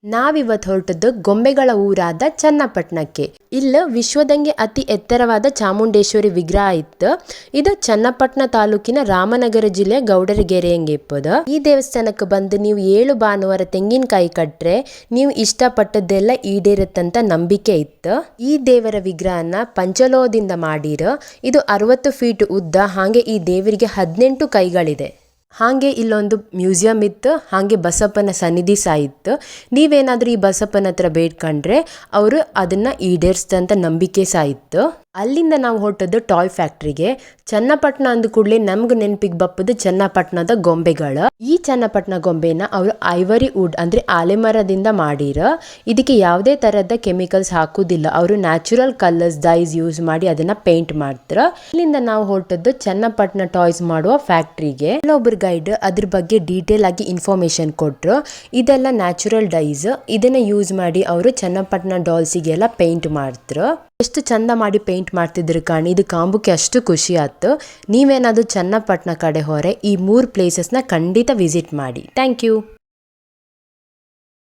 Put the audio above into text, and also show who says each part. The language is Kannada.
Speaker 1: ನಾವಿವತ್ತು ಹೊರಟದ್ದು ಗೊಂಬೆಗಳ ಊರಾದ ಚನ್ನಪಟ್ಟಣಕ್ಕೆ. ಇಲ್ಲಿ ವಿಶ್ವದಂಗೆ ಅತಿ ಎತ್ತರವಾದ ಚಾಮುಂಡೇಶ್ವರಿ ವಿಗ್ರಹ ಇತ್ತು. ಇದು ಚನ್ನಪಟ್ಟಣ ತಾಲೂಕಿನ ರಾಮನಗರ ಜಿಲ್ಲೆಯ ಗೌಡರಗೆರೆ ಇಪ್ಪದ. ಈ ದೇವಸ್ಥಾನಕ್ಕೆ ಬಂದು ನೀವು 7 ಭಾನುವಾರ ತೆಂಗಿನಕಾಯಿ ಕಟ್ರೆ ನೀವು ಇಷ್ಟಪಟ್ಟದ್ದೆಲ್ಲ ಈಡೇರುತ್ತಂತ ನಂಬಿಕೆ ಇತ್ತು. ಈ ದೇವರ ವಿಗ್ರಹನ ಪಂಚಲೋಹದಿಂದ ಮಾಡಿರ. ಇದು 60 ಫೀಟ್ ಉದ್ದ. ಹಾಗೆ ಈ ದೇವರಿಗೆ 18 ಕೈಗಳಿದೆ. ಹಾಗೆ ಇಲ್ಲೊಂದು ಮ್ಯೂಸಿಯಂ ಇತ್ತು. ಹಾಗೆ ಬಸಪ್ಪನ ಸನ್ನಿಧಿ ಸಹ ಇತ್ತು. ನೀವೇನಾದರೂ ಈ ಬಸಪ್ಪನ ಹತ್ರ ಬೇಡ್ಕೊಂಡ್ರೆ ಅವರು ಅದನ್ನ ಈಡೇರಿಸಿದಂತ ನಂಬಿಕೆ ಸಹ ಇತ್ತು. ಅಲ್ಲಿಂದ ನಾವು ಹೊರಟದ್ದು ಟಾಯ್ ಫ್ಯಾಕ್ಟ್ರಿಗೆ. ಚನ್ನಪಟ್ಟಣ ಅಂದ ಕೂಡಲೇ ನಮ್ಗೆ ನೆನಪಿಗೆ ಬಪ್ಪದು ಚನ್ನಪಟ್ಟಣದ ಗೊಂಬೆಗಳು. ಈ ಚನ್ನಪಟ್ಟಣ ಗೊಂಬೆನ ಅವರು ಐವರಿ ವುಡ್ ಅಂದ್ರೆ ಆಲೆಮರದಿಂದ ಮಾಡಿರ. ಇದಕ್ಕೆ ಯಾವುದೇ ತರಹದ ಕೆಮಿಕಲ್ಸ್ ಹಾಕುದಿಲ್ಲ. ಅವರು ನ್ಯಾಚುರಲ್ ಕಲರ್ಸ್ ಡೈಸ್ ಯೂಸ್ ಮಾಡಿ ಅದನ್ನ ಪೇಂಟ್ ಮಾಡ್ತಾರೆ. ಇಲ್ಲಿಂದ ನಾವು ಹೊರಟದ್ದು ಚನ್ನಪಟ್ಟಣ ಟಾಯ್ಸ್ ಮಾಡುವ ಫ್ಯಾಕ್ಟ್ರಿಗೆ. ಒಬ್ಬರು ಗೈಡ್ ಅದ್ರ ಬಗ್ಗೆ ಡೀಟೇಲ್ ಆಗಿ ಇನ್ಫಾರ್ಮೇಶನ್ ಕೊಟ್ರು. ಇದೆಲ್ಲ ನ್ಯಾಚುರಲ್ ಡೈಸ್, ಇದನ್ನ ಯೂಸ್ ಮಾಡಿ ಅವರು ಚನ್ನಪಟ್ಟಣ ಡಾಲ್ಸಿಗೆಲ್ಲ ಪೇಂಟ್ ಮಾಡ್ತಾರೆ. ಎಷ್ಟು ಚಂದ ಮಾಡಿ ಪೇಂಟ್ ಮಾಡ್ತಿದ್ರು ಕಾಣಿ. ಇದು ಕಾಂಬುಕ್ಕೆ ಅಷ್ಟು ಖುಷಿ ಆಯ್ತು. ನೀವೇನಾದ್ರೂ ಚನ್ನಪಟ್ಟಣ ಕಡೆ ಹೋರೆ ಈ 3 ಪ್ಲೇಸಸ್ನ ಖಂಡಿತ ವಿಸಿಟ್ ಮಾಡಿ. Thank you.